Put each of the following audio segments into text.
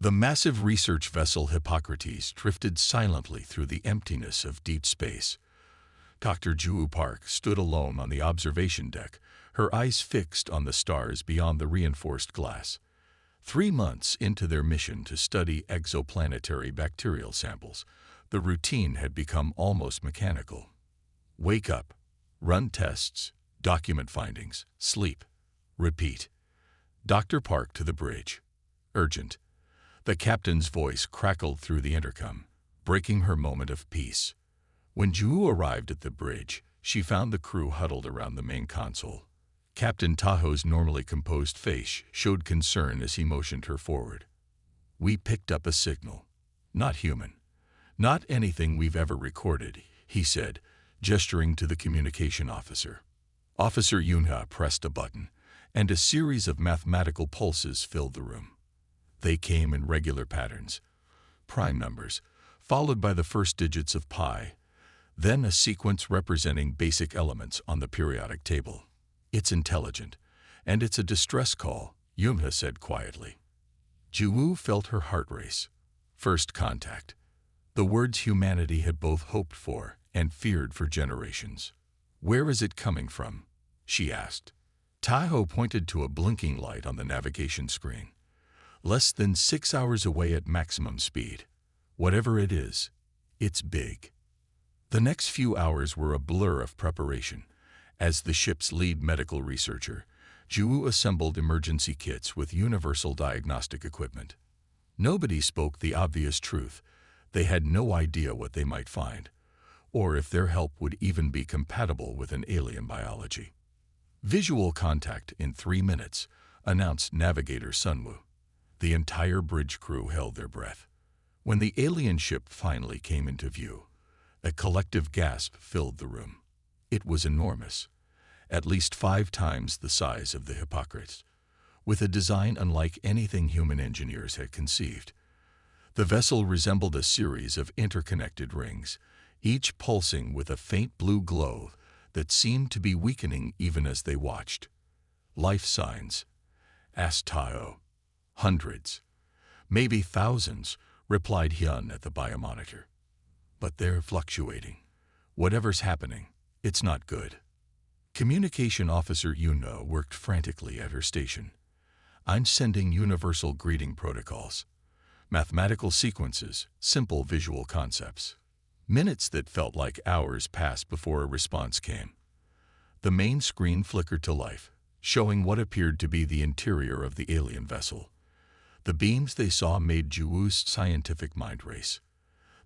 The massive research vessel Hippocrates drifted silently through the emptiness of deep space. Dr. Ju Park stood alone on the observation deck, her eyes fixed on the stars beyond the reinforced glass. 3 months into their mission to study exoplanetary bacterial samples, the routine had become almost mechanical. Wake up, run tests, document findings, sleep, repeat. Dr. Park to the bridge. Urgent. The captain's voice crackled through the intercom, breaking her moment of peace. When Ju arrived at the bridge, she found the crew huddled around the main console. Captain Tahoe's normally composed face showed concern as he motioned her forward. "We picked up a signal. Not human. Not anything we've ever recorded," he said, gesturing to the communication officer. Officer Yunha pressed a button, and a series of mathematical pulses filled the room. They came in regular patterns. Prime numbers, followed by the first digits of pi, then a sequence representing basic elements on the periodic table. "It's intelligent, and it's a distress call," Yunha said quietly. Ju felt her heart race. First contact. The words humanity had both hoped for and feared for generations. "Where is it coming from?" she asked. Tahoe pointed to a blinking light on the navigation screen. "Less than 6 hours away at maximum speed. Whatever it is, it's big." The next few hours were a blur of preparation. As the ship's lead medical researcher, Ju assembled emergency kits with universal diagnostic equipment. Nobody spoke the obvious truth. They had no idea what they might find, or if their help would even be compatible with an alien biology. "Visual contact in 3 minutes," announced Navigator Sunwoo. The entire bridge crew held their breath. When the alien ship finally came into view, a collective gasp filled the room. It was enormous, at least 5 times the size of the Hippocrates, with a design unlike anything human engineers had conceived. The vessel resembled a series of interconnected rings, each pulsing with a faint blue glow that seemed to be weakening even as they watched. "Life signs?" asked Tahoe. "Hundreds, maybe thousands," replied Hyun at the biomonitor. "But they're fluctuating. Whatever's happening, it's not good." Communication Officer Yuno worked frantically at her station. "I'm sending universal greeting protocols. Mathematical sequences, simple visual concepts." Minutes that felt like hours passed before a response came. The main screen flickered to life, showing what appeared to be the interior of the alien vessel. The beams they saw made Juwoo's scientific mind race.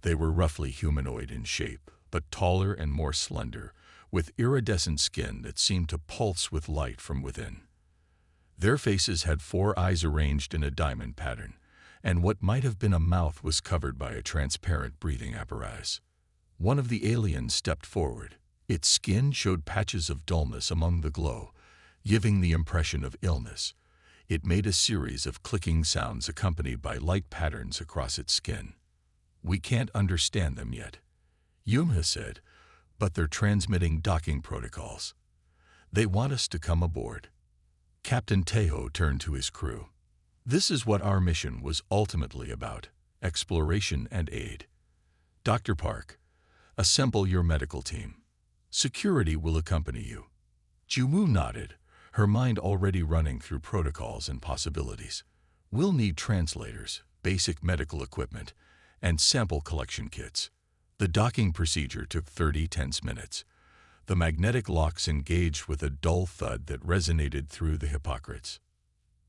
They were roughly humanoid in shape, but taller and more slender, with iridescent skin that seemed to pulse with light from within. Their faces had 4 eyes arranged in a diamond pattern, and what might have been a mouth was covered by a transparent breathing apparatus. One of the aliens stepped forward. Its skin showed patches of dullness among the glow, giving the impression of illness. It made a series of clicking sounds accompanied by light patterns across its skin. "We can't understand them yet," Yumha said, "but they're transmitting docking protocols. They want us to come aboard." Captain Tahoe turned to his crew. "This is what our mission was ultimately about, exploration and aid. Dr. Park, assemble your medical team. Security will accompany you." Juwoo nodded, her mind already running through protocols and possibilities. "We'll need translators, basic medical equipment, and sample collection kits." The docking procedure took 30 tense minutes. The magnetic locks engaged with a dull thud that resonated through the Hippocrates.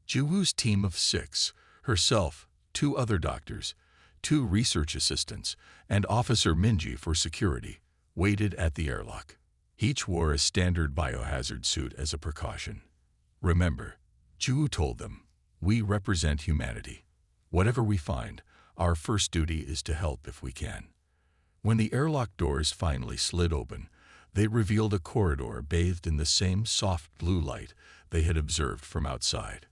Juwoo's team of 6, herself, 2 other doctors, 2 research assistants, and Officer Minji for security, waited at the airlock. Each wore a standard biohazard suit as a precaution. "Remember," Juwoo told them, "we represent humanity. Whatever we find, our first duty is to help if we can." When the airlock doors finally slid open, they revealed a corridor bathed in the same soft blue light they had observed from outside.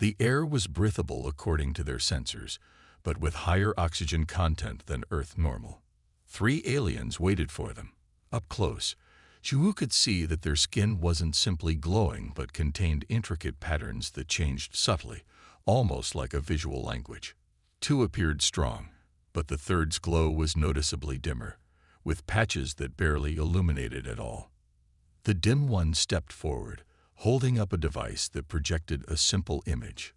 The air was breathable according to their sensors, but with higher oxygen content than Earth normal. 3 aliens waited for them. Up close, Juwoo could see that their skin wasn't simply glowing but contained intricate patterns that changed subtly, almost like a visual language. Two appeared strong, but the third's glow was noticeably dimmer, with patches that barely illuminated at all. The dim one stepped forward, holding up a device that projected a simple image,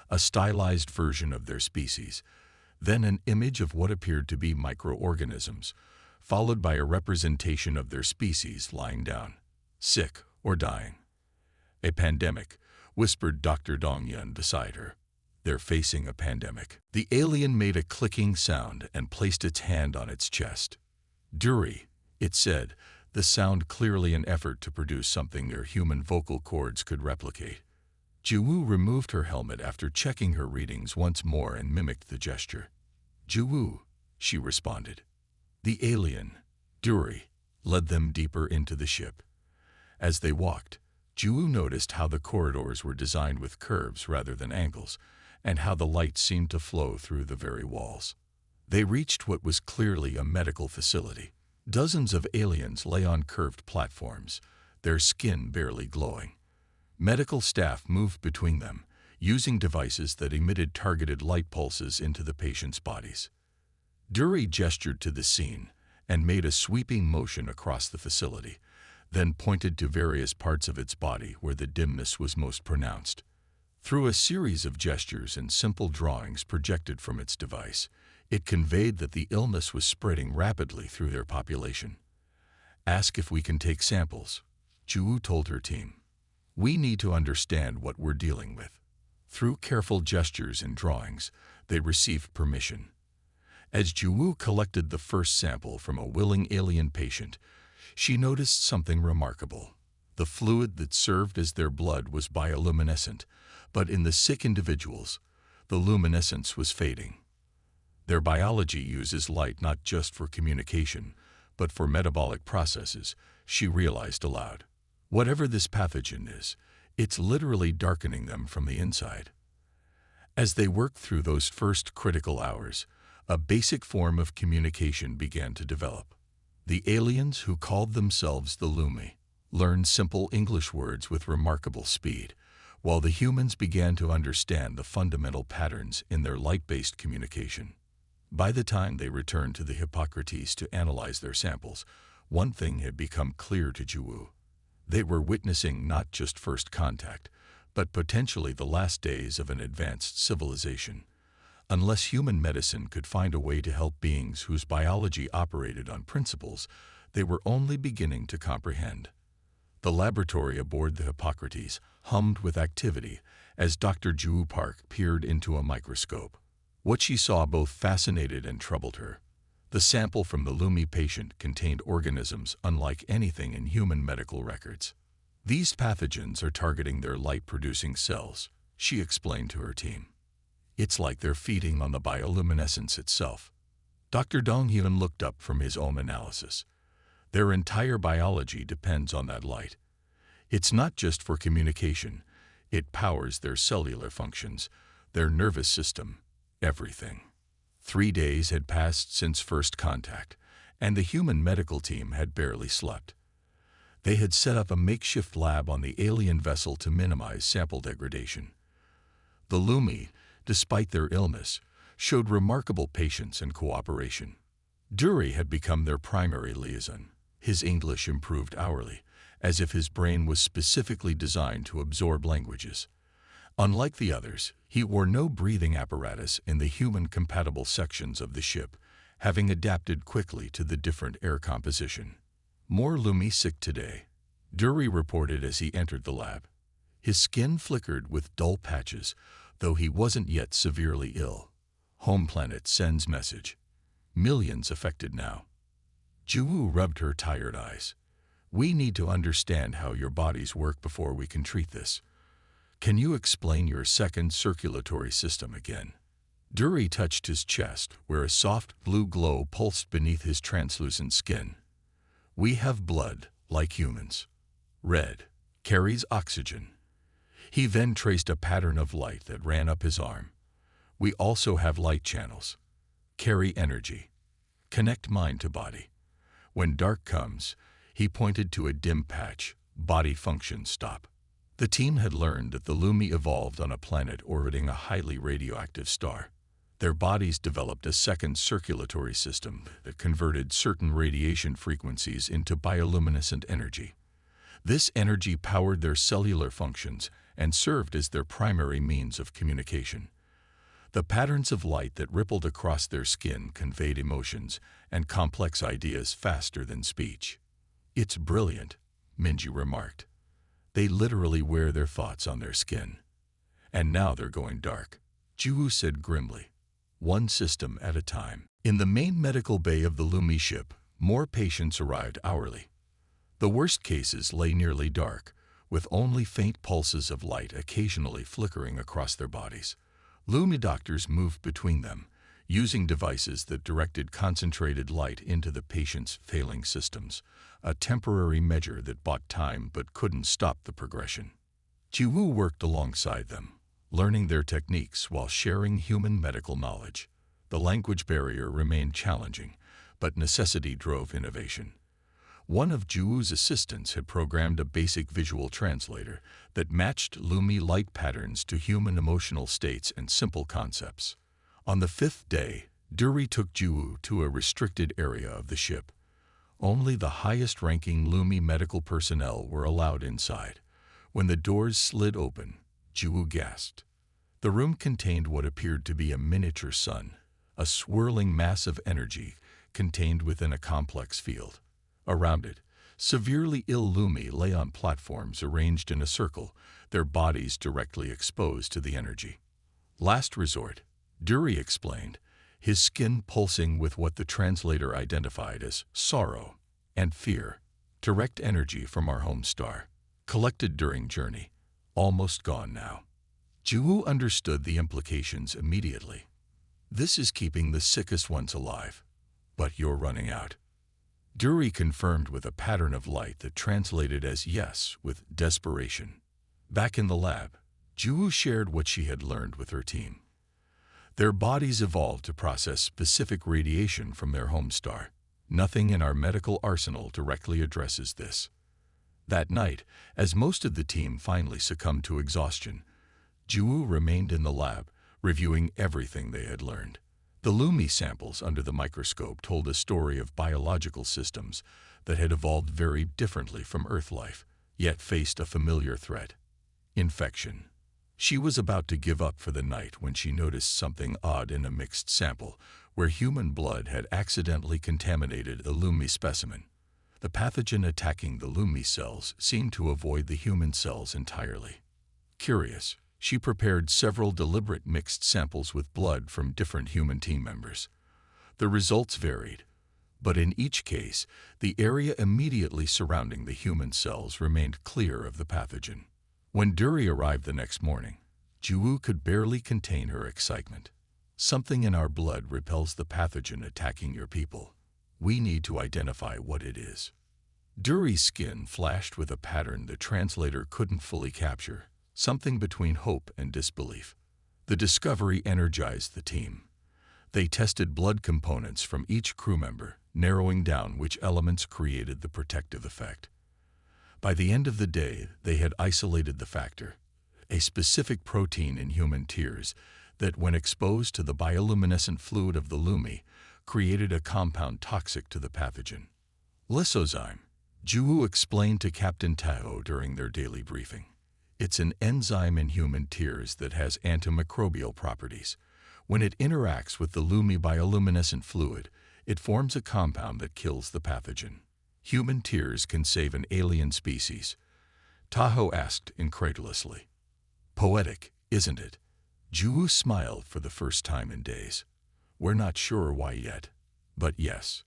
a stylized version of their species, then an image of what appeared to be microorganisms, followed by a representation of their species lying down, sick or dying. "A pandemic," whispered Dr. Dongyun beside her. "They're facing a pandemic." The alien made a clicking sound and placed its hand on its chest. "Duri," it said, the sound clearly an effort to produce something their human vocal cords could replicate. Jiwoo removed her helmet after checking her readings once more and mimicked the gesture. "Jiwoo," she responded. The alien, Duri, led them deeper into the ship. As they walked, Jiwoo noticed how the corridors were designed with curves rather than angles, and how the light seemed to flow through the very walls. They reached what was clearly a medical facility. Dozens of aliens lay on curved platforms, their skin barely glowing. Medical staff moved between them, using devices that emitted targeted light pulses into the patients' bodies. Duri gestured to the scene and made a sweeping motion across the facility, then pointed to various parts of its body where the dimness was most pronounced. Through a series of gestures and simple drawings projected from its device, it conveyed that the illness was spreading rapidly through their population. "Ask if we can take samples," Jiwoo told her team. "We need to understand what we're dealing with." Through careful gestures and drawings, they received permission. As Jiwoo collected the first sample from a willing alien patient, she noticed something remarkable. The fluid that served as their blood was bioluminescent, but in the sick individuals, the luminescence was fading. Their biology uses light not just for communication, but for metabolic processes, she realized aloud. Whatever this pathogen is, it's literally darkening them from the inside. As they worked through those first critical hours, a basic form of communication began to develop. The aliens, who called themselves the Lumi, learned simple English words with remarkable speed, while the humans began to understand the fundamental patterns in their light-based communication. By the time they returned to the Hippocrates to analyze their samples, one thing had become clear to Jiwoo. They were witnessing not just first contact, but potentially the last days of an advanced civilization. Unless human medicine could find a way to help beings whose biology operated on principles they were only beginning to comprehend. The laboratory aboard the Hippocrates hummed with activity as Dr. Jiwoo Park peered into a microscope. What she saw both fascinated and troubled her. The sample from the Lumi patient contained organisms unlike anything in human medical records. "These pathogens are targeting their light-producing cells," she explained to her team. "It's like they're feeding on the bioluminescence itself." Dr. Donghyun looked up from his own analysis. Their entire biology depends on that light. It's not just for communication. It powers their cellular functions, their nervous system, everything. 3 days had passed since first contact, and the human medical team had barely slept. They had set up a makeshift lab on the alien vessel to minimize sample degradation. The Lumi, despite their illness, showed remarkable patience and cooperation. Duri had become their primary liaison. His English improved hourly, as if his brain was specifically designed to absorb languages. Unlike the others, he wore no breathing apparatus in the human-compatible sections of the ship, having adapted quickly to the different air composition. "More Lumi sick today," Duri reported as he entered the lab. His skin flickered with dull patches, though he wasn't yet severely ill. "Home planet sends message. Millions affected now." Jiwoo rubbed her tired eyes. "We need to understand how your bodies work before we can treat this. Can you explain your second circulatory system again?" Duri touched his chest, where a soft blue glow pulsed beneath his translucent skin. "We have blood, like humans. Red, carries oxygen." He then traced a pattern of light that ran up his arm. "We also have light channels. Carry energy. Connect mind to body. When dark comes," he pointed to a dim patch, "body functions stop." The team had learned that the Lumi evolved on a planet orbiting a highly radioactive star. Their bodies developed a second circulatory system that converted certain radiation frequencies into bioluminescent energy. This energy powered their cellular functions and served as their primary means of communication. The patterns of light that rippled across their skin conveyed emotions and complex ideas faster than speech. "It's brilliant," Minji remarked. "They literally wear their thoughts on their skin. And now they're going dark," Juwu said grimly. "One system at a time." In the main medical bay of the Lumi ship, more patients arrived hourly. The worst cases lay nearly dark, with only faint pulses of light occasionally flickering across their bodies. Lumi doctors moved between them, using devices that directed concentrated light into the patient's failing systems, a temporary measure that bought time but couldn't stop the progression. Jiwoo worked alongside them, learning their techniques while sharing human medical knowledge. The language barrier remained challenging, but necessity drove innovation. One of Jiwoo's assistants had programmed a basic visual translator that matched Lumi light patterns to human emotional states and simple concepts. On the 5th day, Duri took Jiwoo to a restricted area of the ship. Only the highest-ranking Lumi medical personnel were allowed inside. When the doors slid open, Jiwoo gasped. The room contained what appeared to be a miniature sun, a swirling mass of energy contained within a complex field. Around it, severely ill Lumi lay on platforms arranged in a circle, their bodies directly exposed to the energy. "Last resort," Duri explained, his skin pulsing with what the translator identified as sorrow and fear. "Direct energy from our home star, collected during journey, almost gone now." Jiwoo understood the implications immediately. "This is keeping the sickest ones alive, but you're running out." Duri confirmed with a pattern of light that translated as yes with desperation. Back in the lab, Jiwoo shared what she had learned with her team. Their bodies evolved to process specific radiation from their home star. Nothing in our medical arsenal directly addresses this. That night, as most of the team finally succumbed to exhaustion, Jiwoo remained in the lab, reviewing everything they had learned. The Lumi samples under the microscope told a story of biological systems that had evolved very differently from Earth life, yet faced a familiar threat: infection. She was about to give up for the night when she noticed something odd in a mixed sample, where human blood had accidentally contaminated a Lumi specimen. The pathogen attacking the Lumi cells seemed to avoid the human cells entirely. Curious, she prepared several deliberate mixed samples with blood from different human team members. The results varied, but in each case, the area immediately surrounding the human cells remained clear of the pathogen. When Duri arrived the next morning, Jiwoo could barely contain her excitement. "Something in our blood repels the pathogen attacking your people. We need to identify what it is." Duri's skin flashed with a pattern the translator couldn't fully capture, something between hope and disbelief. The discovery energized the team. They tested blood components from each crew member, narrowing down which elements created the protective effect. By the end of the day, they had isolated the factor, a specific protein in human tears that, when exposed to the bioluminescent fluid of the Lumi, created a compound toxic to the pathogen. "Lysozyme," Jiwoo explained to Captain Taho during their daily briefing. "It's an enzyme in human tears that has antimicrobial properties. When it interacts with the Lumi bioluminescent fluid, it forms a compound that kills the pathogen." "Human tears can save an alien species?" Taho asked incredulously. "Poetic, isn't it?" Jiwoo smiled for the first time in days. "We're not sure why yet, but yes."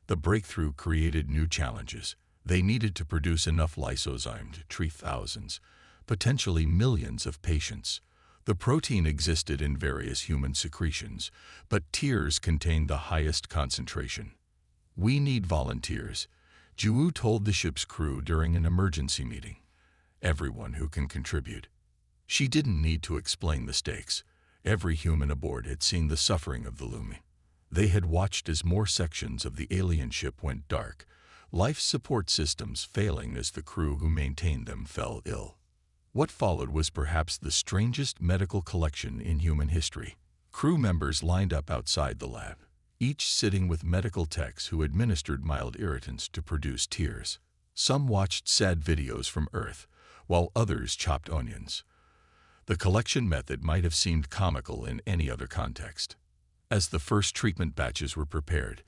The breakthrough created new challenges. They needed to produce enough lysozyme to treat thousands, potentially millions of patients. The protein existed in various human secretions, but tears contained the highest concentration. "We need volunteers," Jiwoo told the ship's crew during an emergency meeting. "Everyone who can contribute." She didn't need to explain the stakes. Every human aboard had seen the suffering of the Lumi. They had watched as more sections of the alien ship went dark, life support systems failing as the crew who maintained them fell ill. What followed was perhaps the strangest medical collection in human history. Crew members lined up outside the lab, each sitting with medical techs who administered mild irritants to produce tears. Some watched sad videos from Earth, while others chopped onions. The collection method might have seemed comical in any other context. As the first treatment batches were prepared,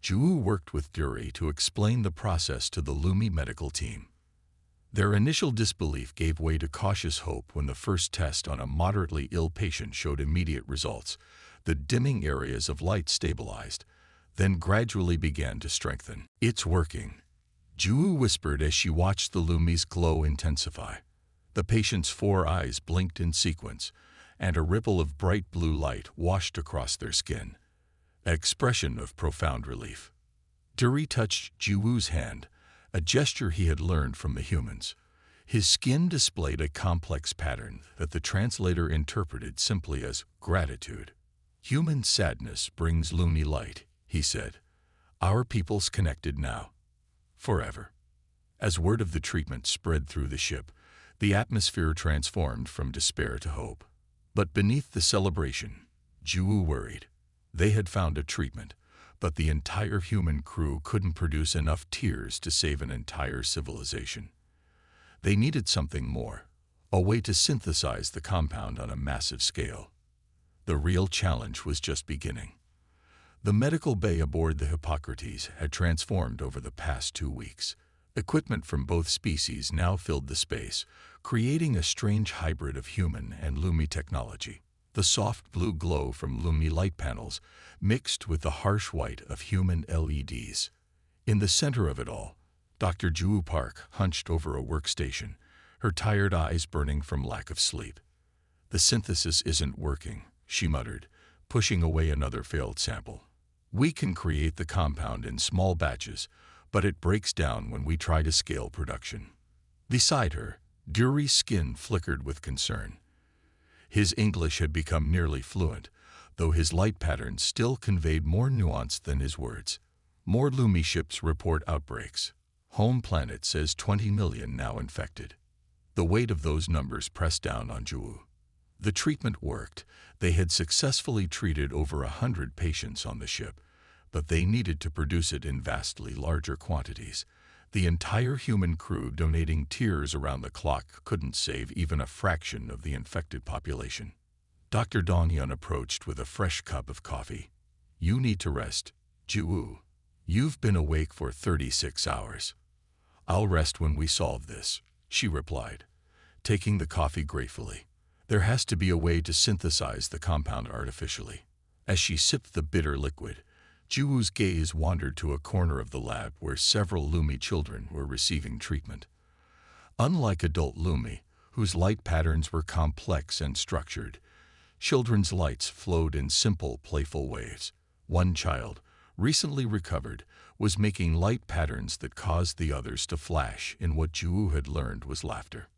Ju worked with Dury to explain the process to the Lumi medical team. Their initial disbelief gave way to cautious hope when the first test on a moderately ill patient showed immediate results. The dimming areas of light stabilized, then gradually began to strengthen. "It's working," Ju whispered as she watched the Lumi's glow intensify. The patient's 4 eyes blinked in sequence, and a ripple of bright blue light washed across their skin, an expression of profound relief. Dury touched Juwoo's hand, a gesture he had learned from the humans. His skin displayed a complex pattern that the translator interpreted simply as gratitude. "Human sadness brings Lumi light," he said. "Our people's connected now. Forever." As word of the treatment spread through the ship, the atmosphere transformed from despair to hope. But beneath the celebration, Juwoo worried. They had found a treatment, but the entire human crew couldn't produce enough tears to save an entire civilization. They needed something more, a way to synthesize the compound on a massive scale. The real challenge was just beginning. The medical bay aboard the Hippocrates had transformed over the past 2 weeks. Equipment from both species now filled the space, creating a strange hybrid of human and Lumi technology. The soft blue glow from Lumi light panels mixed with the harsh white of human LEDs. In the center of it all, Dr. Juwoo Park hunched over a workstation, her tired eyes burning from lack of sleep. "The synthesis isn't working," she muttered, pushing away another failed sample. "We can create the compound in small batches, but it breaks down when we try to scale production." Beside her, Dury's skin flickered with concern. His English had become nearly fluent, though his light patterns still conveyed more nuance than his words. "More Lumi ships report outbreaks. Home planet says 20 million now infected." The weight of those numbers pressed down on Juwoo. The treatment worked. They had successfully treated over 100 patients on the ship, but they needed to produce it in vastly larger quantities. The entire human crew donating tears around the clock couldn't save even a fraction of the infected population. Dr. Donghyun approached with a fresh cup of coffee. "You need to rest, Juwoo. You've been awake for 36 hours. "I'll rest when we solve this," she replied, taking the coffee gratefully. There has to be a way to synthesize the compound artificially. As she sipped the bitter liquid, Juwoo's gaze wandered to a corner of the lab where several Lumi children were receiving treatment. Unlike adult Lumi, whose light patterns were complex and structured, children's lights flowed in simple, playful waves. One child, recently recovered, was making light patterns that caused the others to flash in what Juwoo had learned was laughter.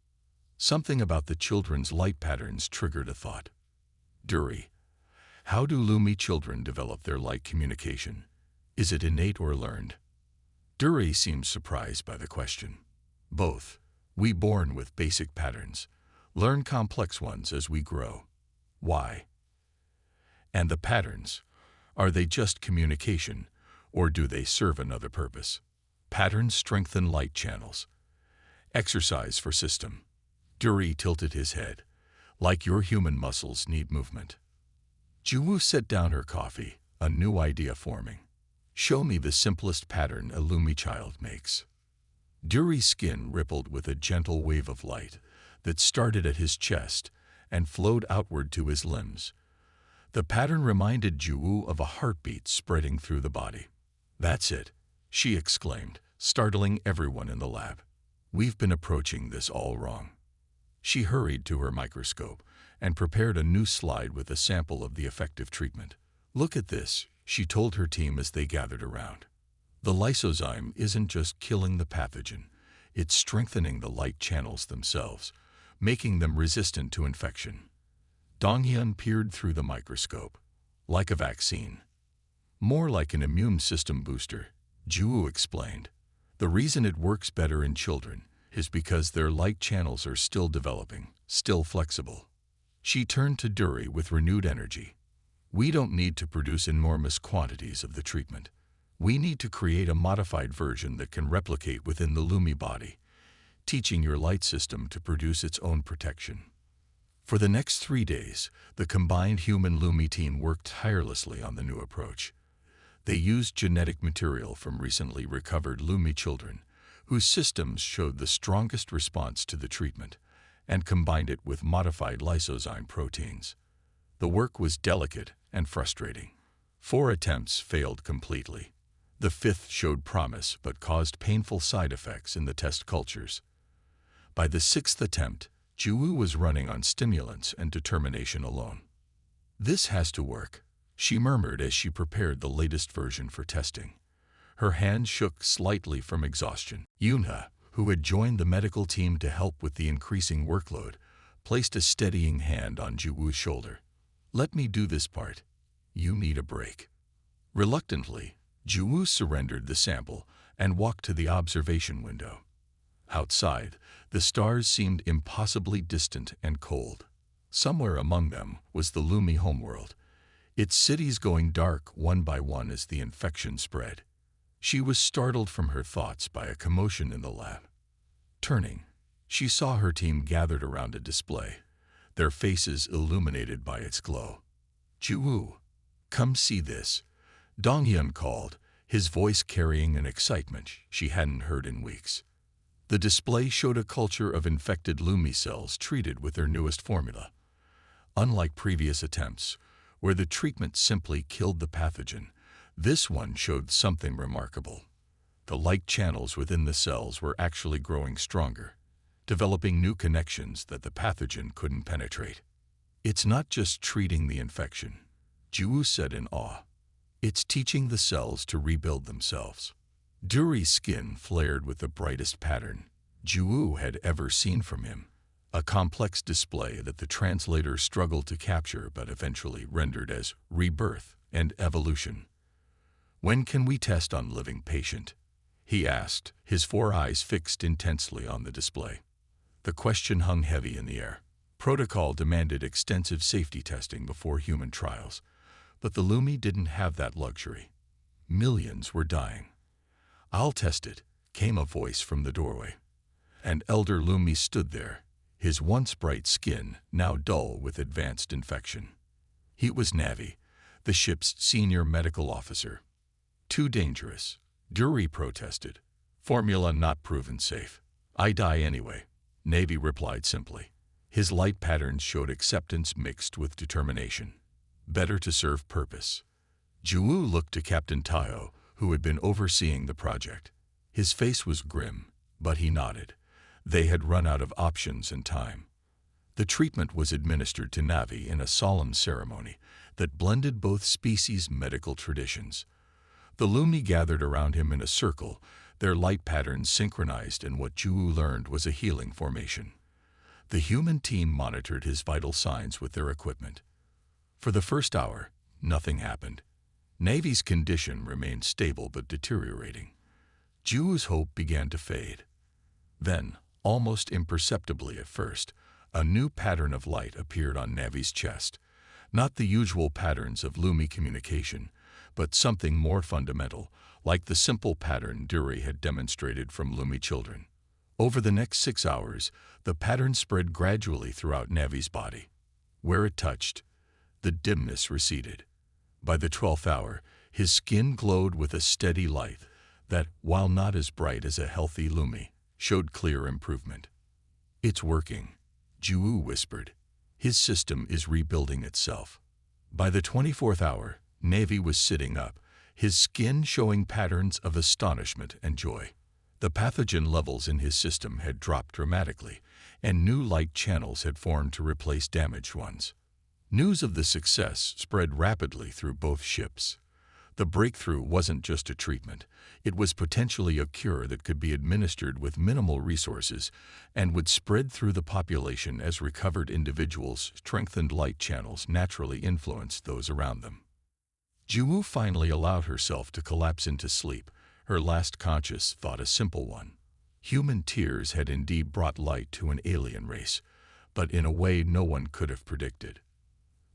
Something about the children's light patterns triggered a thought. "Dury, how do Lumi children develop their light communication? Is it innate or learned?" Dury seemed surprised by the question. "Both. We born with basic patterns, learn complex ones as we grow." "Why?" "And the patterns, are they just communication, or do they serve another purpose?" "Patterns strengthen light channels. Exercise for system." Dury tilted his head. "Like your human muscles need movement." Juwoo set down her coffee, a new idea forming. "Show me the simplest pattern a Lumi child makes." Dury's skin rippled with a gentle wave of light that started at his chest and flowed outward to his limbs. The pattern reminded Juwoo of a heartbeat spreading through the body. "That's it," she exclaimed, startling everyone in the lab. "We've been approaching this all wrong." She hurried to her microscope and prepared a new slide with a sample of the effective treatment. "Look at this," she told her team as they gathered around. "The lysozyme isn't just killing the pathogen, it's strengthening the light channels themselves, making them resistant to infection." Donghyun peered through the microscope. "Like a vaccine." "More like an immune system booster," Juwoo explained. "The reason it works better in children is because their light channels are still developing, still flexible." She turned to Dury with renewed energy. We don't need to produce enormous quantities of the treatment. We need to create a modified version that can replicate within the Lumi body, teaching your light system to produce its own protection. For the next 3 days, the combined human-Lumi team worked tirelessly on the new approach. They used genetic material from recently recovered Lumi children, whose systems showed the strongest response to the treatment, and combined it with modified lysozyme proteins. The work was delicate and frustrating. 4 attempts failed completely. The 5th showed promise but caused painful side effects in the test cultures. By the 6th attempt, Juwu was running on stimulants and determination alone. "This has to work," she murmured as she prepared the latest version for testing. Her hands shook slightly from exhaustion. Yunha, who had joined the medical team to help with the increasing workload, placed a steadying hand on Juwu's shoulder. "Let me do this part. You need a break." Reluctantly, Juwu surrendered the sample and walked to the observation window. Outside, the stars seemed impossibly distant and cold. Somewhere among them was the Lumi homeworld, its cities going dark one by one as the infection spread. She was startled from her thoughts by a commotion in the lab. Turning, she saw her team gathered around a display, their faces illuminated by its glow. "Juwu, come see this," Donghyun called, his voice carrying an excitement she hadn't heard in weeks. The display showed a culture of infected Lumi cells treated with their newest formula. Unlike previous attempts, where the treatment simply killed the pathogen, this one showed something remarkable. The light channels within the cells were actually growing stronger, developing new connections that the pathogen couldn't penetrate. "It's not just treating the infection," Juwu said in awe. "It's teaching the cells to rebuild themselves." Duri's skin flared with the brightest pattern Juwu had ever seen from him, a complex display that the translator struggled to capture but eventually rendered as rebirth and evolution. "When can we test on living patient?" he asked, his 4 eyes fixed intensely on the display. The question hung heavy in the air. Protocol demanded extensive safety testing before human trials, but the Lumi didn't have that luxury. Millions were dying. "I'll test it," came a voice from the doorway. An elder Lumi stood there, his once bright skin now dull with advanced infection. He was Navi, the ship's senior medical officer. "Too dangerous," Duri protested. "Formula not proven safe." "I die anyway," Navi replied simply. His light patterns showed acceptance mixed with determination. Better to serve purpose. Juwu looked to Captain Tayo, who had been overseeing the project. His face was grim, but he nodded. They had run out of options and time. The treatment was administered to Navi in a solemn ceremony that blended both species' medical traditions. The Lumi gathered around him in a circle, their light patterns synchronized in what Juwu learned was a healing formation. The human team monitored his vital signs with their equipment. For the first hour, nothing happened. Navi's condition remained stable but deteriorating. Juwu's hope began to fade. Then, almost imperceptibly at first, a new pattern of light appeared on Navi's chest. Not the usual patterns of Lumi communication, but something more fundamental, like the simple pattern Duri had demonstrated from Lumi children. Over the next 6 hours, the pattern spread gradually throughout Navi's body. Where it touched, the dimness receded. By the 12th hour, his skin glowed with a steady light that, while not as bright as a healthy Lumi, showed clear improvement. "It's working," Juwu whispered. "His system is rebuilding itself." By the 24th hour, Navi was sitting up, his skin showing patterns of astonishment and joy. The pathogen levels in his system had dropped dramatically, and new light channels had formed to replace damaged ones. News of the success spread rapidly through both ships. The breakthrough wasn't just a treatment. It was potentially a cure that could be administered with minimal resources and would spread through the population as recovered individuals' strengthened light channels naturally influenced those around them. Juwu finally allowed herself to collapse into sleep, her last conscious thought a simple one. Human tears had indeed brought light to an alien race, but in a way no one could have predicted.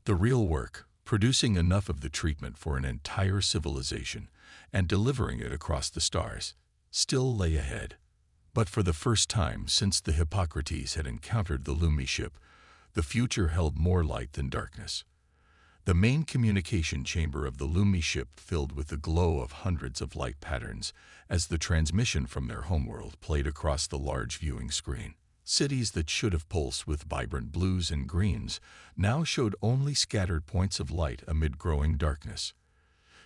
The real work producing enough of the treatment for an entire civilization and delivering it across the stars, still lay ahead. But for the first time since the Hippocrates had encountered the Lumi ship, the future held more light than darkness. The main communication chamber of the Lumi ship filled with the glow of hundreds of light patterns as the transmission from their homeworld played across the large viewing screen. Cities that should have pulsed with vibrant blues and greens now showed only scattered points of light amid growing darkness.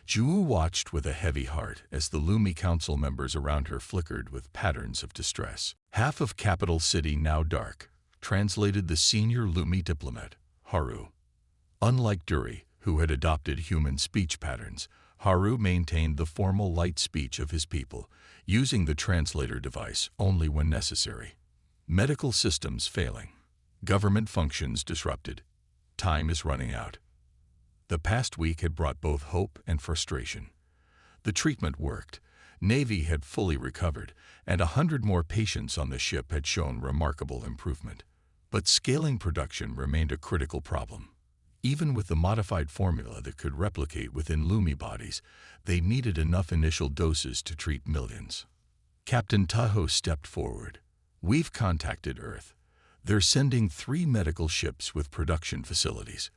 Ju watched with a heavy heart as the Lumi Council members around her flickered with patterns of distress. "Half of capital city now dark," translated the senior Lumi diplomat, Haru. Unlike Duri, who had adopted human speech patterns, Haru maintained the formal light speech of his people, using the translator device only when necessary. Medical systems failing. Government functions disrupted. Time is running out. The past week had brought both hope and frustration. The treatment worked. Navy had fully recovered, and 100 more patients on the ship had shown remarkable improvement. But scaling production remained a critical problem. Even with the modified formula that could replicate within Lumi bodies, they needed enough initial doses to treat millions. Captain Tahoe stepped forward. "We've contacted Earth. They're sending 3 medical ships with production facilities,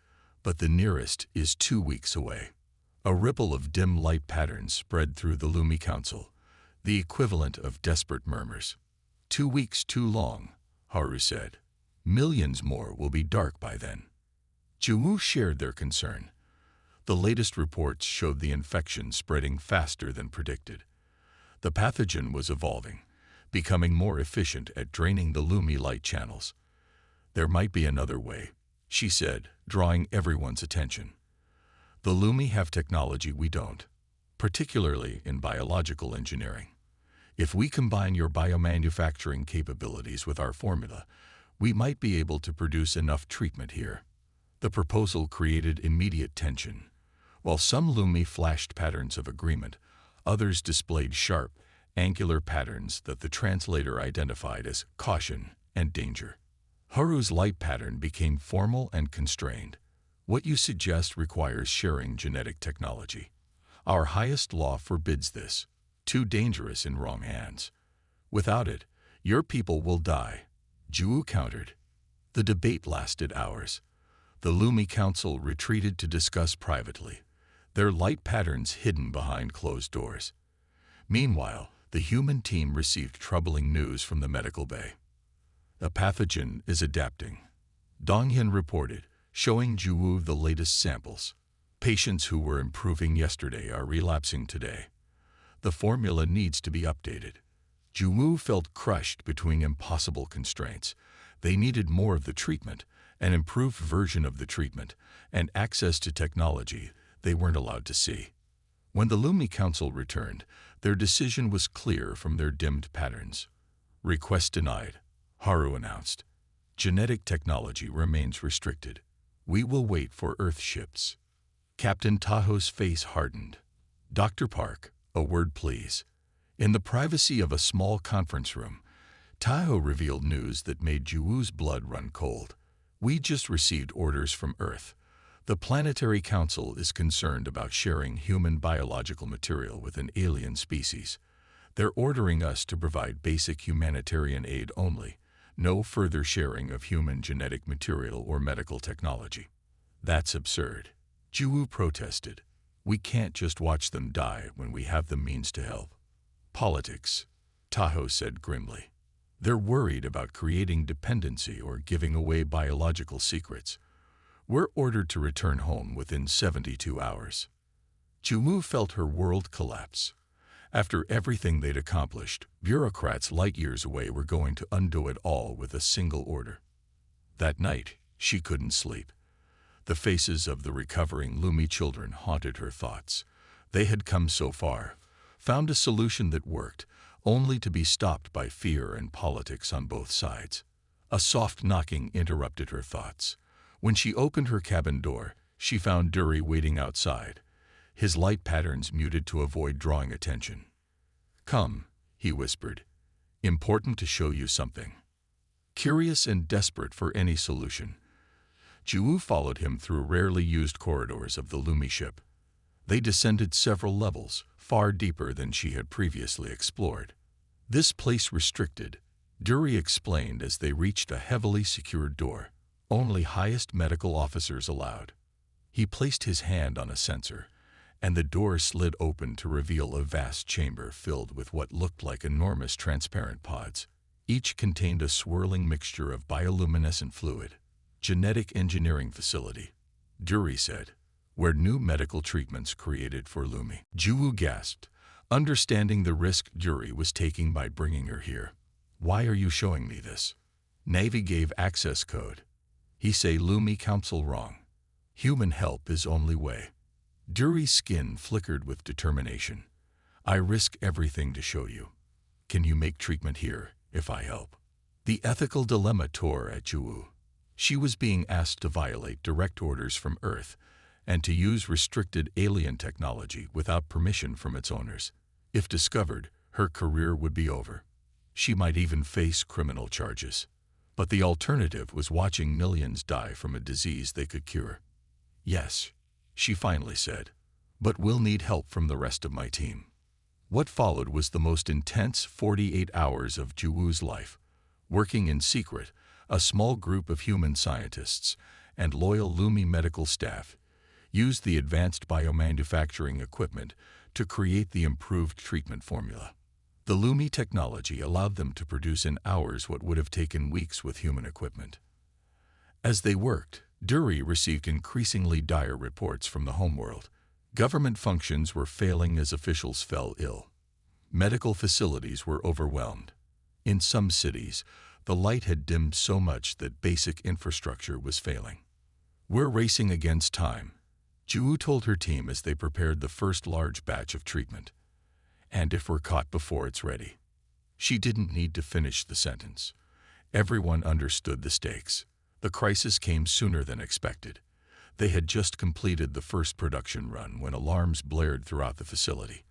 but the nearest is 2 weeks away." A ripple of dim light patterns spread through the Lumi Council, the equivalent of desperate murmurs. 2 weeks too long," Haru said. "Millions more will be dark by then." Ju shared their concern. The latest reports showed the infection spreading faster than predicted. The pathogen was evolving, becoming more efficient at draining the Lumi light channels. "There might be another way," she said, drawing everyone's attention. "The Lumi have technology we don't, particularly in biological engineering. If we combine your biomanufacturing capabilities with our formula, we might be able to produce enough treatment here." The proposal created immediate tension. While some Lumi flashed patterns of agreement, others displayed sharp, angular patterns that the translator identified as caution and danger. Haru's light pattern became formal and constrained. "What you suggest requires sharing genetic technology. Our highest law forbids this. Too dangerous in wrong hands. Without it, your people will die," Ju countered. The debate lasted hours. The Lumi Council retreated to discuss privately, their light patterns hidden behind closed doors. Meanwhile, the human team received troubling news from the medical bay. "A pathogen is adapting," Donghyun reported, showing Ju the latest samples. "Patients who were improving yesterday are relapsing today. The formula needs to be updated." Ju felt crushed between impossible constraints. They needed more of the treatment, an improved version of the treatment, and access to technology they weren't allowed to see. When the Lumi Council returned, their decision was clear from their dimmed patterns. "Request denied," Haru announced. "Genetic technology remains restricted. We will wait for Earth ships." Captain Tahoe's face hardened. "Dr. Park, a word please." In the privacy of a small conference room, Tahoe revealed news that made Juwoo's blood run cold. "We just received orders from Earth. The Planetary Council is concerned about sharing human biological material with an alien species. They're ordering us to provide basic humanitarian aid only, no further sharing of human genetic material or medical technology." "That's absurd," Juwoo protested. "We can't just watch them die when we have the means to help." "Politics," Tahoe said grimly. "They're worried about creating dependency or giving away biological secrets. We're ordered to return home within 72 hours. Juwoo felt her world collapse. After everything they'd accomplished, bureaucrats light years away were going to undo it all with a single order. That night, she couldn't sleep. The faces of the recovering Lumi children haunted her thoughts. They had come so far, found a solution that worked, only to be stopped by fear and politics on both sides. A soft knocking interrupted her thoughts. When she opened her cabin door, she found Duri waiting outside, his light patterns muted to avoid drawing attention. "Come," he whispered. "Important to show you something." Curious and desperate for any solution, Ju followed him through rarely used corridors of the Lumi ship. They descended several levels, far deeper than she had previously explored. "This place restricted," Dury explained as they reached a heavily secured door. "Only highest medical officers allowed." He placed his hand on a sensor, and the door slid open to reveal a vast chamber filled with what looked like enormous transparent pods. Each contained a swirling mixture of bioluminescent fluid. "Genetic engineering facility," Dury said, "where new medical treatments created for Lumi." Ju gasped, understanding the risk Dury was taking by bringing her here. "Why are you showing me this?" "Navy gave access code. He say Lumi council wrong. Human help is only way." Dury's skin flickered with determination. "I risk everything to show you. Can you make treatment here, if I help?" The ethical dilemma tore at Ju. She was being asked to violate direct orders from Earth and to use restricted alien technology without permission from its owners. If discovered, her career would be over. She might even face criminal charges. But the alternative was watching millions die from a disease they could cure. "Yes," she finally said, "but we'll need help from the rest of my team." What followed was the most intense 48 hours of Juwoo's life. Working in secret, a small group of human scientists and loyal Lumi medical staff used the advanced biomanufacturing equipment to create the improved treatment formula. The Lumi technology allowed them to produce in hours what would have taken weeks with human equipment. As they worked, Dury received increasingly dire reports from the homeworld. Government functions were failing as officials fell ill. Medical facilities were overwhelmed. In some cities, the light had dimmed so much that basic infrastructure was failing. "We're racing against time," Ju told her team as they prepared the first large batch of treatment. "And if we're caught before it's ready." She didn't need to finish the sentence. Everyone understood the stakes. The crisis came sooner than expected. They had just completed the first production run when alarms blared throughout the facility.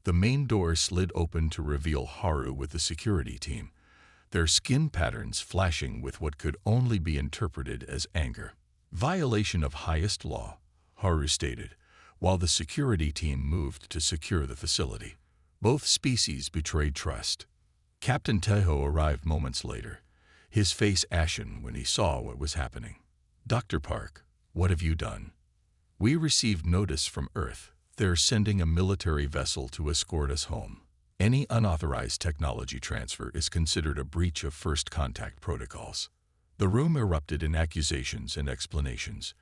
The main door slid open to reveal Haru with the security team, their skin patterns flashing with what could only be interpreted as anger. "Violation of highest law," Haru stated, while the security team moved to secure the facility. Both species betrayed trust. Captain Tejo arrived moments later, his face ashen when he saw what was happening. "Dr. Park, what have you done?" "We received notice from Earth. They're sending a military vessel to escort us home. Any unauthorized technology transfer is considered a breach of first contact protocols." The room erupted in accusations and explanations.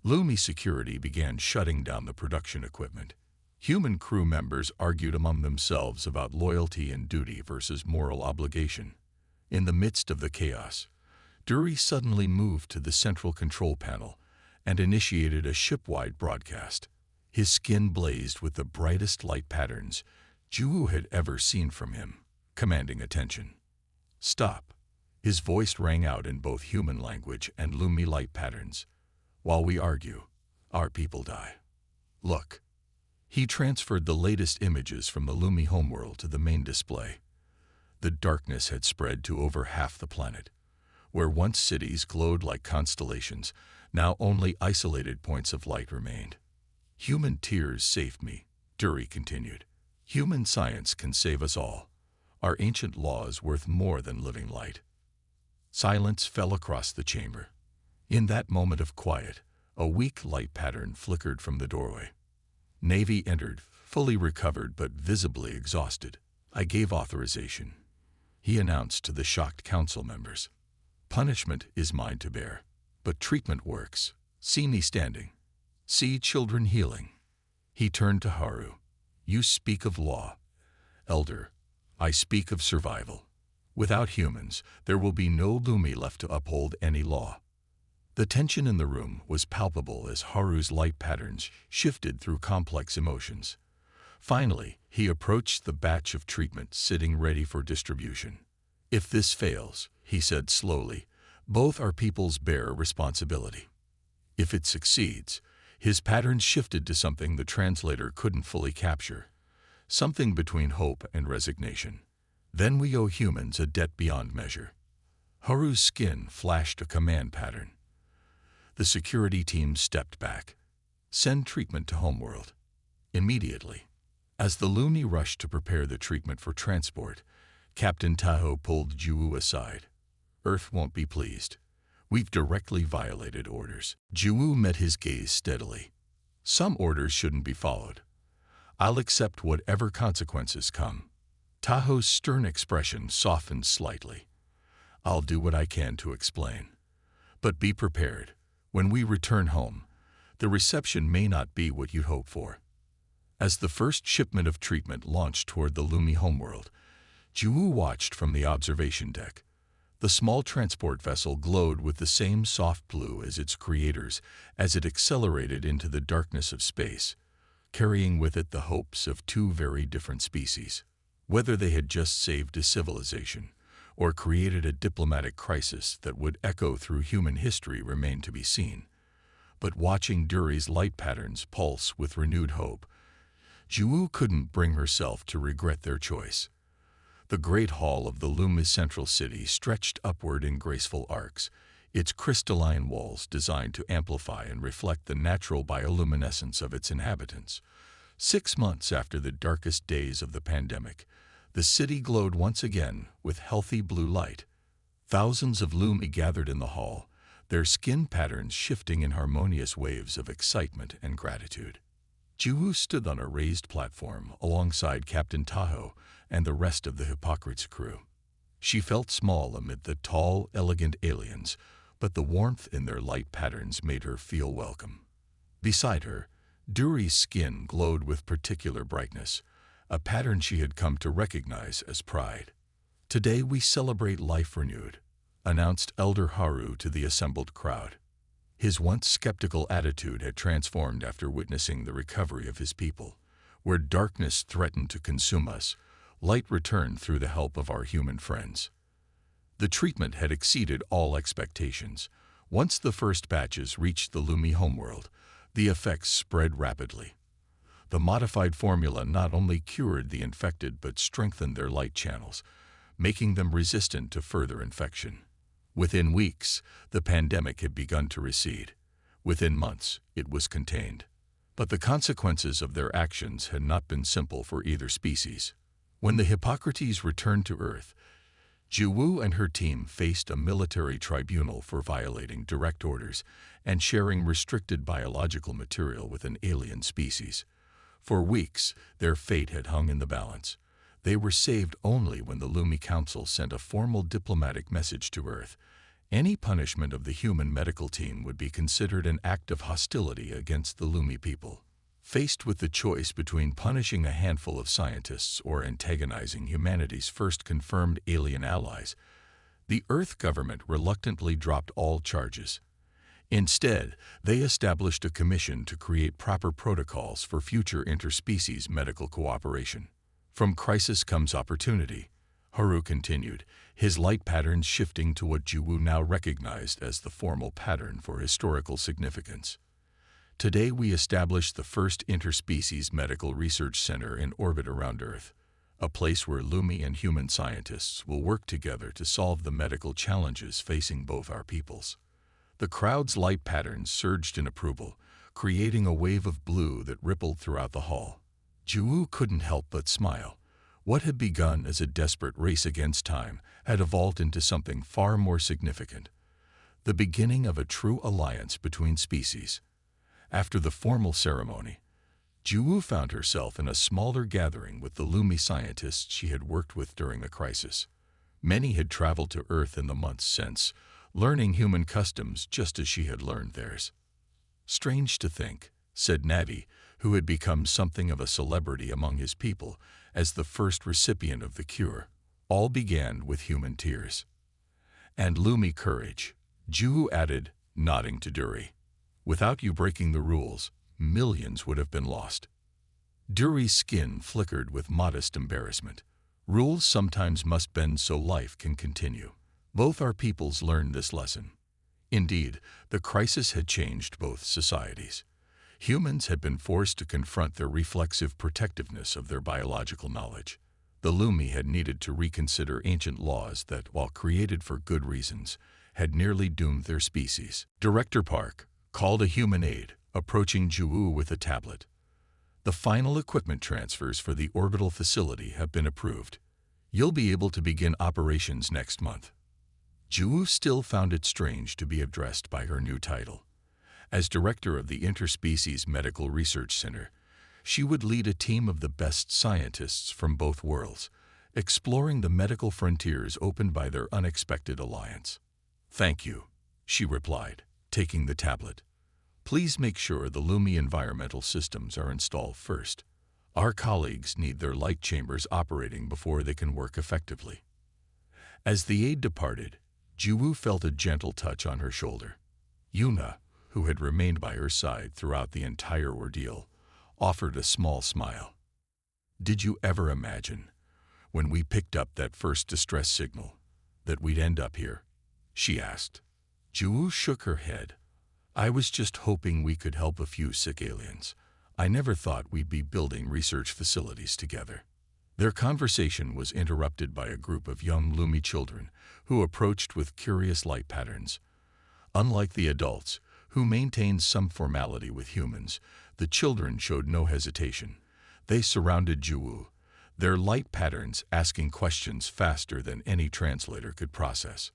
Lumi security began shutting down the production equipment. Human crew members argued among themselves about loyalty and duty versus moral obligation. In the midst of the chaos, Dury suddenly moved to the central control panel and initiated a ship-wide broadcast. His skin blazed with the brightest light patterns Ju had ever seen from him, commanding attention. "Stop." His voice rang out in both human language and Lumi light patterns. "While we argue, our people die. Look." He transferred the latest images from the Lumi homeworld to the main display. The darkness had spread to over half the planet. Where once cities glowed like constellations, now only isolated points of light remained. "Human tears saved me," Dury continued. "Human science can save us all. Our ancient law is worth more than living light." Silence fell across the chamber. In that moment of quiet, a weak light pattern flickered from the doorway. Navy entered, fully recovered but visibly exhausted. "I gave authorization," he announced to the shocked council members. "Punishment is mine to bear, but treatment works. See me standing. See children healing." He turned to Haru. "You speak of law. Elder, I speak of survival. Without humans, there will be no Lumi left to uphold any law." The tension in the room was palpable as Haru's light patterns shifted through complex emotions. Finally, he approached the batch of treatment sitting ready for distribution. "If this fails," he said slowly, "both our peoples bear responsibility." If it succeeds, his patterns shifted to something the translator couldn't fully capture, something between hope and resignation. "Then we owe humans a debt beyond measure." Haru's skin flashed a command pattern. The security team stepped back. Send treatment to Homeworld. Immediately. As the Lumi rushed to prepare the treatment for transport, Captain Tahoe pulled Juwu aside. Earth won't be pleased. We've directly violated orders. Juwu met his gaze steadily. Some orders shouldn't be followed. I'll accept whatever consequences come. Tahoe's stern expression softened slightly. I'll do what I can to explain. But be prepared. When we return home, the reception may not be what you'd hope for. As the first shipment of treatment launched toward the Lumi homeworld, Juwu watched from the observation deck. The small transport vessel glowed with the same soft blue as its creators as it accelerated into the darkness of space, carrying with it the hopes of two very different species. Whether they had just saved a civilization or created a diplomatic crisis that would echo through human history remained to be seen. But watching Duri's light patterns pulse with renewed hope, Juwu couldn't bring herself to regret their choice. The great hall of the Lumi's central city stretched upward in graceful arcs, its crystalline walls designed to amplify and reflect the natural bioluminescence of its inhabitants. 6 months after the darkest days of the pandemic, the city glowed once again with healthy blue light. Thousands of Lumi gathered in the hall, their skin patterns shifting in harmonious waves of excitement and gratitude. Juwu stood on a raised platform alongside Captain Tahoe and the rest of the Hippocrates crew. She felt small amid the tall, elegant aliens, but the warmth in their light patterns made her feel welcome. Beside her, Duri's skin glowed with particular brightness, a pattern she had come to recognize as pride. Today we celebrate life renewed, announced Elder Haru to the assembled crowd. His once skeptical attitude had transformed after witnessing the recovery of his people. Where darkness threatened to consume us, light returned through the help of our human friends. The treatment had exceeded all expectations. Once the first batches reached the Lumi homeworld, the effects spread rapidly. The modified formula not only cured the infected but strengthened their light channels, making them resistant to further infection. Within weeks, the pandemic had begun to recede. Within months, it was contained. But the consequences of their actions had not been simple for either species. When the Hippocrates returned to Earth, Juwu and her team faced a military tribunal for violating direct orders and sharing restricted biological material with an alien species. For weeks, their fate had hung in the balance. They were saved only when the Lumi Council sent a formal diplomatic message to Earth. Any punishment of the human medical team would be considered an act of hostility against the Lumi people. Faced with the choice between punishing a handful of scientists or antagonizing humanity's first confirmed alien allies, the Earth government reluctantly dropped all charges. Instead, they established a commission to create proper protocols for future interspecies medical cooperation. From crisis comes opportunity, Haru continued, his light patterns shifting to what Juwu now recognized as the formal pattern for historical significance. Today we establish the first interspecies medical research center in orbit around Earth, a place where Lumi and human scientists will work together to solve the medical challenges facing both our peoples. The crowd's light patterns surged in approval, creating a wave of blue that rippled throughout the hall. Juwu couldn't help but smile. What had begun as a desperate race against time had evolved into something far more significant, the beginning of a true alliance between species. After the formal ceremony, Juwu found herself in a smaller gathering with the Lumi scientists she had worked with during the crisis. Many had traveled to Earth in the months since, learning human customs just as she had learned theirs. Strange to think, said Navi, who had become something of a celebrity among his people as the first recipient of the cure. All began with human tears. And Lumi courage, Juwu added, nodding to Duri. Without you breaking the rules, millions would have been lost. Duri's skin flickered with modest embarrassment. Rules sometimes must bend so life can continue. Both our peoples learned this lesson. Indeed, the crisis had changed both societies. Humans had been forced to confront their reflexive protectiveness of their biological knowledge. The Lumi had needed to reconsider ancient laws that, while created for good reasons, had nearly doomed their species. Director Park, called a human aide, approaching Ju with a tablet. The final equipment transfers for the orbital facility have been approved. You'll be able to begin operations next month. Ju still found it strange to be addressed by her new title. As director of the Interspecies Medical Research Center, she would lead a team of the best scientists from both worlds, exploring the medical frontiers opened by their unexpected alliance. "Thank you," she replied, taking the tablet. "Please make sure the Lumi environmental systems are installed first. Our colleagues need their light chambers operating before they can work effectively." As the aide departed, Ju felt a gentle touch on her shoulder. Yuna, who had remained by her side throughout the entire ordeal, offered a small smile. "Did you ever imagine, when we picked up that first distress signal, that we'd end up here?" she asked. Ju shook her head. "I was just hoping we could help a few sick aliens. I never thought we'd be building research facilities together." Their conversation was interrupted by a group of young Lumi children who approached with curious light patterns. Unlike the adults, who maintained some formality with humans, the children showed no hesitation. They surrounded Ju, their light patterns asking questions faster than any translator could process.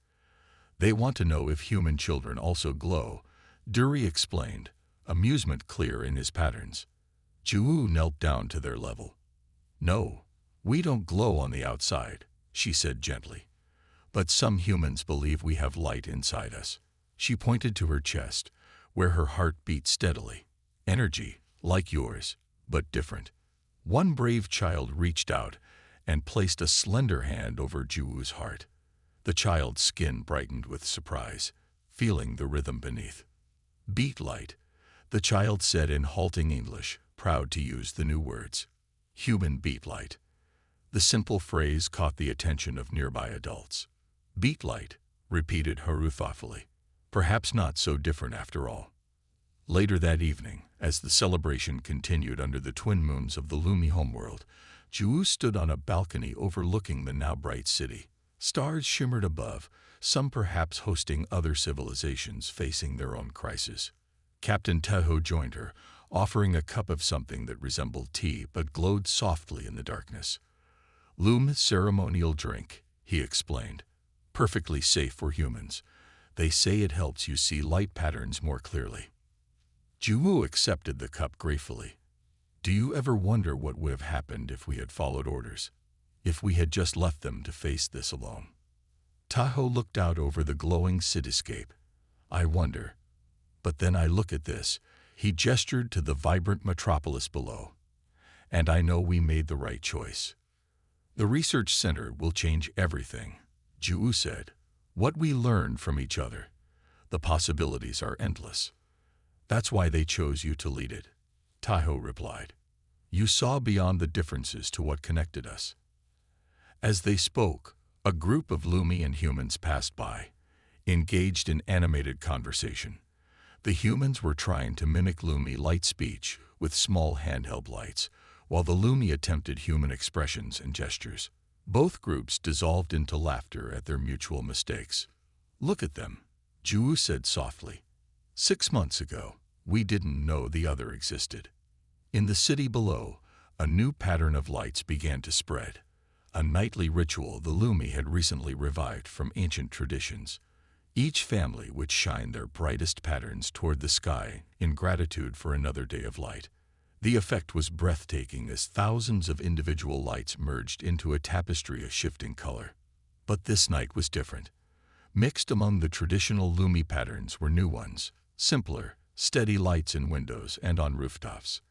"They want to know if human children also glow," Dury explained, amusement clear in his patterns. Ju knelt down to their level. "No, we don't glow on the outside," she said gently. "But some humans believe we have light inside us." She pointed to her chest, where her heart beat steadily. "Energy, like yours, but different." One brave child reached out and placed a slender hand over Ju's heart. The child's skin brightened with surprise, feeling the rhythm beneath. "Beat light," the child said in halting English, proud to use the new words. "Human beat light." The simple phrase caught the attention of nearby adults. "Beat light," repeated Haru thoughtfully. "Perhaps not so different after all." Later that evening, as the celebration continued under the twin moons of the Lumi homeworld, Ju stood on a balcony overlooking the now bright city. Stars shimmered above, some perhaps hosting other civilizations facing their own crisis. Captain Teho joined her, offering a cup of something that resembled tea but glowed softly in the darkness. "Lume ceremonial drink," he explained. "Perfectly safe for humans. They say it helps you see light patterns more clearly." Ju accepted the cup gratefully. "Do you ever wonder what would have happened if we had followed orders? If we had just left them to face this alone?" Tahoe looked out over the glowing cityscape. "I wonder. But then I look at this." He gestured to the vibrant metropolis below. "And I know we made the right choice." "The research center will change everything," Ju said. "What we learn from each other. The possibilities are endless." "That's why they chose you to lead it," Tahoe replied. "You saw beyond the differences to what connected us." As they spoke, a group of Lumi and humans passed by, engaged in animated conversation. The humans were trying to mimic Lumi light speech with small handheld lights, while the Lumi attempted human expressions and gestures. Both groups dissolved into laughter at their mutual mistakes. "Look at them," Ju said softly. 6 months ago, we didn't know the other existed." In the city below, a new pattern of lights began to spread, a nightly ritual the Lumi had recently revived from ancient traditions. Each family would shine their brightest patterns toward the sky in gratitude for another day of light. The effect was breathtaking as thousands of individual lights merged into a tapestry of shifting color. But this night was different. Mixed among the traditional Lumi patterns were new ones, simpler, steady lights in windows and on rooftops.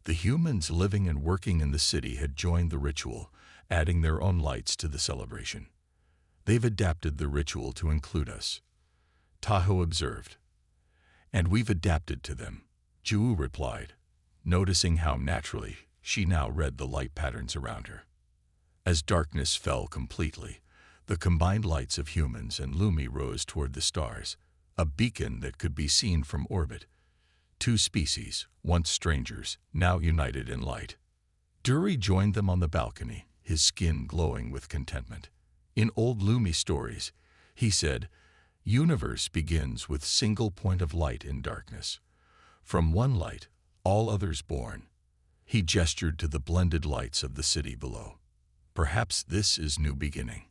The humans living and working in the city had joined the ritual, adding their own lights to the celebration. "They've adapted the ritual to include us," Tahoe observed. "And we've adapted to them," Ju replied, noticing how naturally she now read the light patterns around her. As darkness fell completely, the combined lights of humans and Lumi rose toward the stars, a beacon that could be seen from orbit. Two species, once strangers, now united in light. Dury joined them on the balcony, his skin glowing with contentment. In old Lumi stories, he said, Universe begins with single point of light in darkness. From one light, all others born. He gestured to the blended lights of the city below. Perhaps this is new beginning.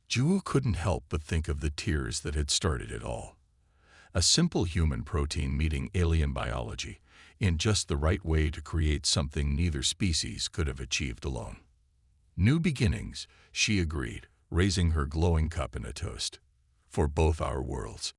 Ju couldn't help but think of the tears that had started it all. A simple human protein meeting alien biology in just the right way to create something neither species could have achieved alone. New beginnings, she agreed, raising her glowing cup in a toast. For both our worlds.